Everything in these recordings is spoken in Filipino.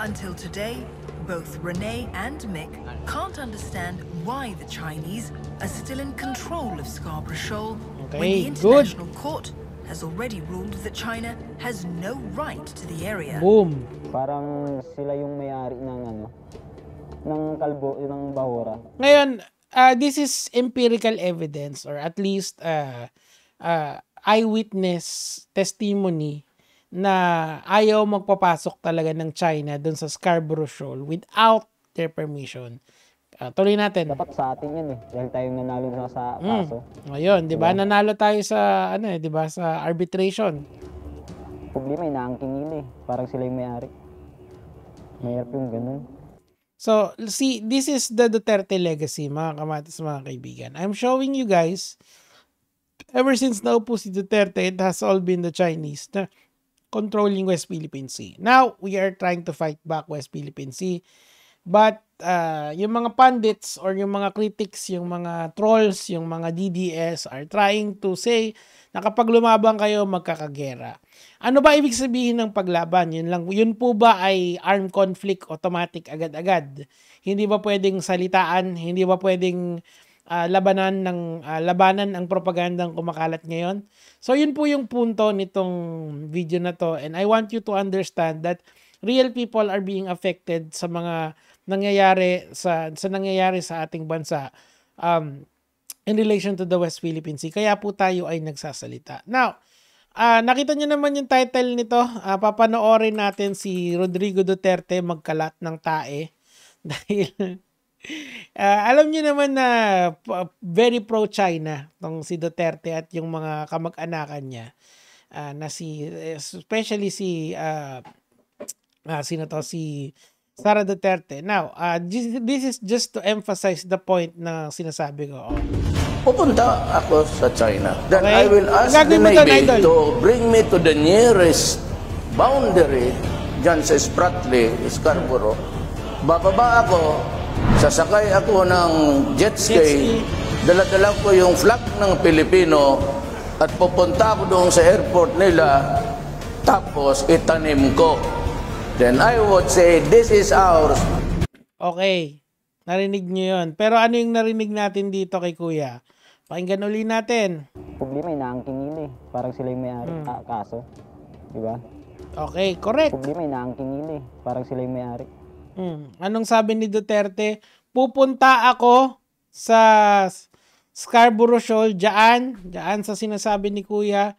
Until today, both Renee and Mick can't understand why the Chinese are still in control of Scarborough Shoal when the International Court has already ruled that China has no right to the area. Boom. Parang sila yung may-ari ng kalbo, ng Bahura. Ngayon, this is empirical evidence or at least eyewitness testimony na ayaw magpapasok talaga ng China dun sa Scarborough Shoal without their permission. Tuloy natin. Dapat sa atin yun dahil tayo nanalo na sa kaso. Ngayon, 'di ba? Nanalo tayo sa 'di ba, sa arbitration. Problema inaangking nila Parang sila yung may-ari. Mayroon yung ganun. So, see, this is the Duterte legacy, mga kamatis, mga kaibigan. I'm showing you guys, ever since naupo si Duterte, it has all been the Chinese na controlling West Philippine Sea. Now, we are trying to fight back West Philippine Sea. But, yung mga pundits or yung mga critics, yung mga trolls, yung mga DDS are trying to say na kapag lumabang kayo, magkakagera. Ano ba ibig sabihin ng paglaban? Yun po ba ay armed conflict automatic agad-agad? Hindi ba pwedeng salitaan? Hindi ba pwedeng labanan ang propagandang kumakalat ngayon? So yun po yung punto nitong video na to, and I want you to understand that real people are being affected sa mga nangyayari sa nangyayari sa ating bansa in relation to the West Philippine Sea. Kaya po tayo ay nagsasalita. Now, nakita niyo naman yung title nito. Papanoorin natin si Rodrigo Duterte magkalat ng tae. Dahil alam niyo naman na very pro-China tong si Duterte at yung mga kamag-anakan niya. Especially si Sara Duterte. Now, this is just to emphasize the point na sinasabi ko. Pupunta ako sa China. Then Okay. I will ask the Navy to bring me to the nearest boundary dyan sa Spratly, Scarborough. Bababa ako, sasakay ako ng jet ski, dala-dala ko yung flag ng Pilipino at pupunta ako doon sa airport nila, tapos itanim ko. Then I would say, this is ours. Okay. Narinig nyo yun. Pero ano yung narinig natin dito kay Kuya? Pakinggan uli natin. Problema inaangking nila Parang sila yung may-ari kaso. Diba? Okay, correct. Problema inaangking nila Parang sila yung may-ari. Anong sabi ni Duterte? Pupunta ako sa Scarborough Shoal, dyan sa sinasabi ni Kuya,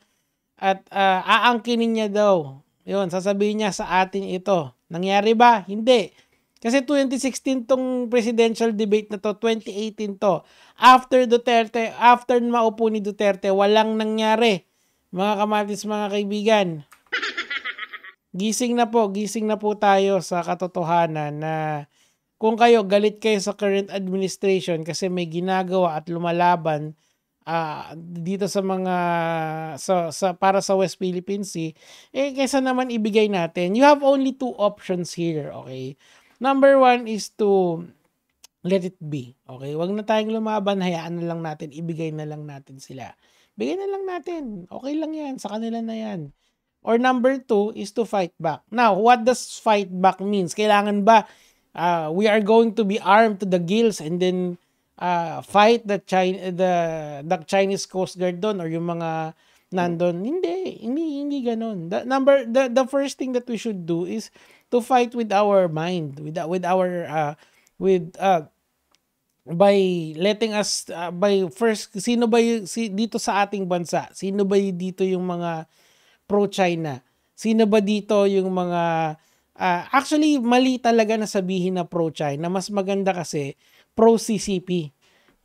at aangkinin niya daw. Yun, sasabihin niya sa atin ito. Nangyari ba? Hindi. Kasi 2016 tong presidential debate na to, 2018 to. After maupo ni Duterte, walang nangyari. Mga kamatis, mga kaibigan. Gising na po tayo sa katotohanan na kung galit kayo sa current administration kasi may ginagawa at lumalaban dito sa mga para sa West Philippine Sea, kaysa naman ibigay natin. You have only two options here, okay? Number one is to let it be, okay? Wag na tayong lumaban, hayaan na lang natin, ibigay na lang natin sila. Bigay na lang natin, okay lang yan, sa kanila na yan. Or number two is to fight back. Now, what does fight back means? Kailangan ba we are going to be armed to the gills and then fight the Chinese Coast Guard doon or yung mga nandun? Hindi ganun. The first thing that we should do is to fight with our mind, by letting us by first, sino ba dito sa ating bansa? Sino ba dito yung mga pro-China? Sino ba dito yung mga actually mali talaga na sabihin na pro-China. Mas maganda kasi pro-CCP.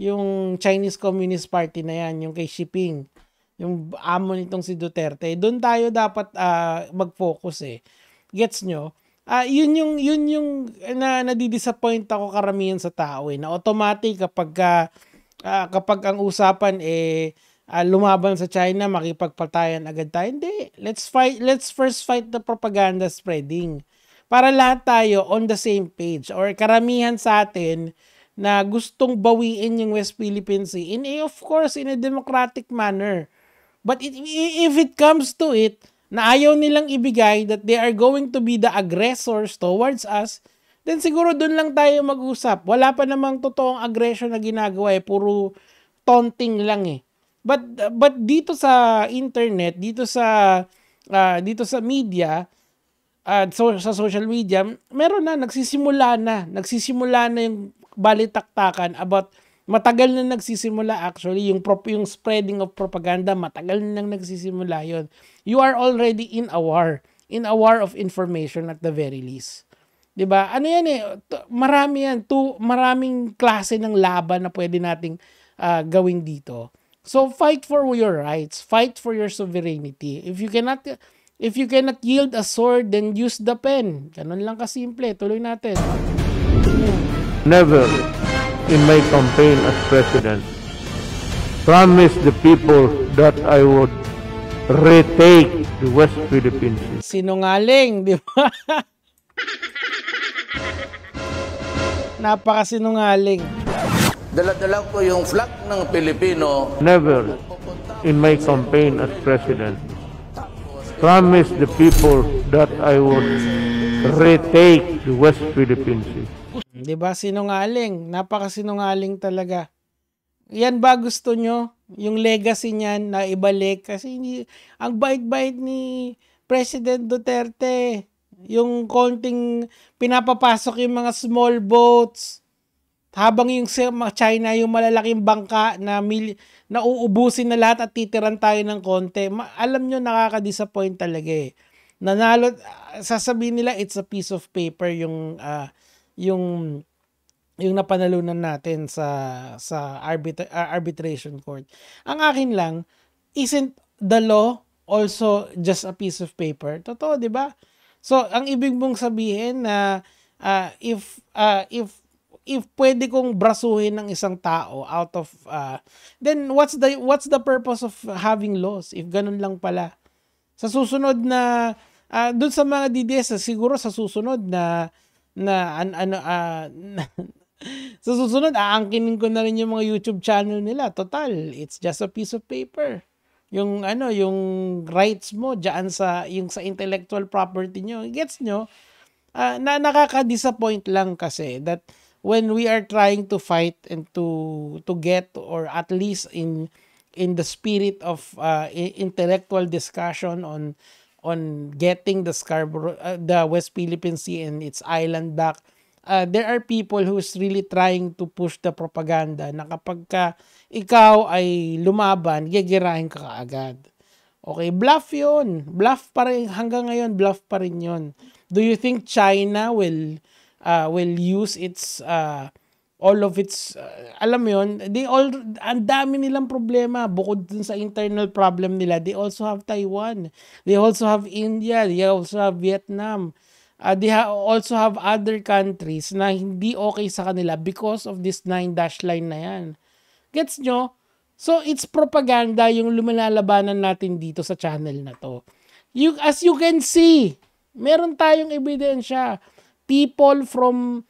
Yung Chinese Communist Party na yan, yung kay Xi Jinping, yung amo nitong si Duterte. Doon tayo dapat mag-focus Gets nyo? Yun yung nadidisappoint ako karamihan sa tao na automatic kapag ang usapan lumaban sa China, makipagpatayan agad tayo. Hindi. Let's first fight the propaganda spreading. Para lahat tayo on the same page, or karamihan sa atin na gustong bawiin yung West Philippine Sea of course in a democratic manner. But if it comes to it, na ayaw nilang ibigay, that they are going to be the aggressors towards us, then siguro dun lang tayo mag-usap. Wala pa namang totoong aggression na ginagawa puro taunting lang But dito sa internet, dito sa media, sa social media, meron na, nagsisimula na yung balitaktakan about, matagal na nagsisimula actually, yung spreading of propaganda, matagal na nagsisimula yon. You are already in a war of information at the very least. 'Di ba? Ano yan marami yan, maraming klase ng laban na pwede nating gawin dito. So fight for your rights, fight for your sovereignty. If you cannot yield a sword, then use the pen. Ganun lang kasimple. Tuloy natin. Never in my campaign as president promised the people that I would retake the West Philippine Sea. Sinungaling, di ba? Napakasinungaling. Dala-dala ko yung flag ng Pilipino. Never in my campaign as president promised the people that I would retake the West Philippine Sea. Diba, sinungaling? Napakasinungaling talaga. Yan ba gusto nyo? Yung legacy niyan na ibalik? Kasi ang bait-bait ni President Duterte. Yung konting pinapapasok yung mga small boats. Habang yung China, yung malalaking bangka na uubusin na lahat at titiran tayo ng konti. Alam nyo, nakaka-disappoint talaga Nanalo, sasabihin nila it's a piece of paper yung napanalunan natin sa arbitration court. Ang akin lang, isn't the law also just a piece of paper? Totoo, 'di ba? So, ang ibig mong sabihin na if pwede kong brasuhin ng isang tao out of then what's the purpose of having laws if ganun lang pala? Sa susunod na doon sa mga DDS, siguro sa susunod sa susunod aangkinin ko na rin yung mga YouTube channel nila. Total, it's just a piece of paper. Yung rights mo diyan sa intellectual property nyo. Gets nyo? Nakaka-disappoint lang kasi that when we are trying to fight and to get, or at least in the spirit of intellectual discussion on getting the Scarborough, the West Philippine Sea and its island back, there are people who's really trying to push the propaganda na kapag ikaw ay lumaban, gigirahin ka kaagad. Okay, bluff yun. Bluff pa rin. Hanggang ngayon, bluff pa rin yun. Do you think China will use its all of its alam mo yun, ang dami nilang problema bukod dun sa internal problem nila. They also have Taiwan, they also have India, they also have Vietnam, they also have other countries na hindi okay sa kanila because of this 9-dash line na yan. Gets nyo? So it's propaganda yung lumalalabanan natin dito sa channel na to. As you can see, meron tayong ebidensya. People from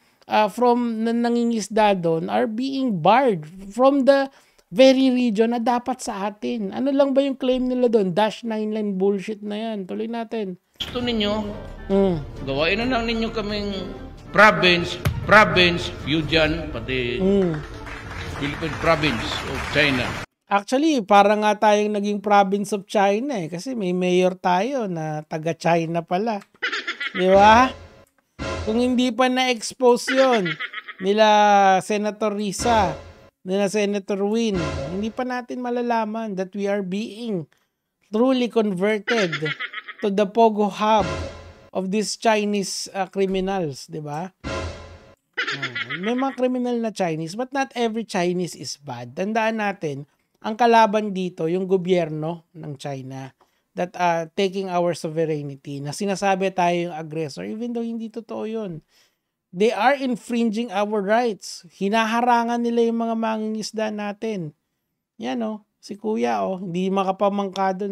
nangingisda doon are being barred from the very region na dapat sa atin. Ano lang ba yung claim nila doon? Dash 9-line bullshit na yan. Tuloy natin. Gusto ninyo, gawain na lang ninyo kaming province, Fujian, pati Philippine province of China. Actually, parang nga tayong naging province of China kasi may mayor tayo na taga-China pala. Di ba? Kung hindi pa na-expose yun, nila Senator Risa, nila Senator Win, hindi pa natin malalaman that we are being truly converted to the Pogo Hub of these Chinese criminals, di ba? May mga criminal na Chinese, but not every Chinese is bad. Tandaan natin, ang kalaban dito, yung gobyerno ng China, that taking our sovereignty, na sinasabi tayo yung aggressor, even though hindi totoo yun. They are infringing our rights. Hinaharangan nila yung mga mangingisda natin. Yan si Kuya hindi makapamangkado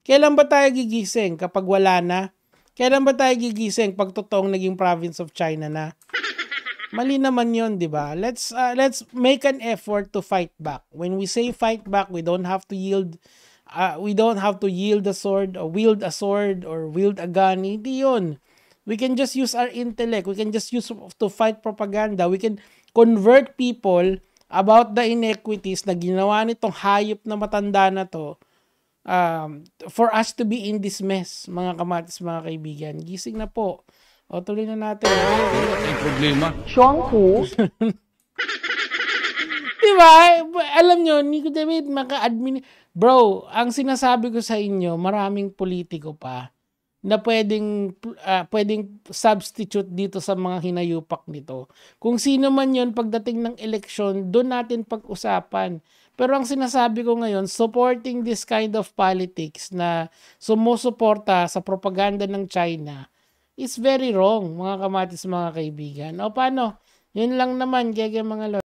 Kailan ba tayo gigising kapag wala na? Kailan ba tayo gigising pag totoong naging province of China na? Mali naman yun, di ba? Let's make an effort to fight back. When we say fight back, we don't have to yield we don't have to wield a sword or wield a gun. Hindi yun. We can just use our intellect. We can just use to fight propaganda. We can convert people about the inequities na ginawa nitong hayop na matanda na to, for us to be in this mess, mga kamatis, mga kaibigan. Gising na po. O, tuloy na natin. May problema. Diba? Alam nyo, Nico David, maka-admin. Bro, ang sinasabi ko sa inyo, maraming politiko pa na pwedeng substitute dito sa mga hinayupak nito. Kung sino man yun, pagdating ng eleksyon, doon natin pag-usapan. Pero ang sinasabi ko ngayon, supporting this kind of politics na sumusuporta sa propaganda ng China is very wrong, mga kamatis, mga kaibigan. O paano? Yun lang naman, kaya mga lord.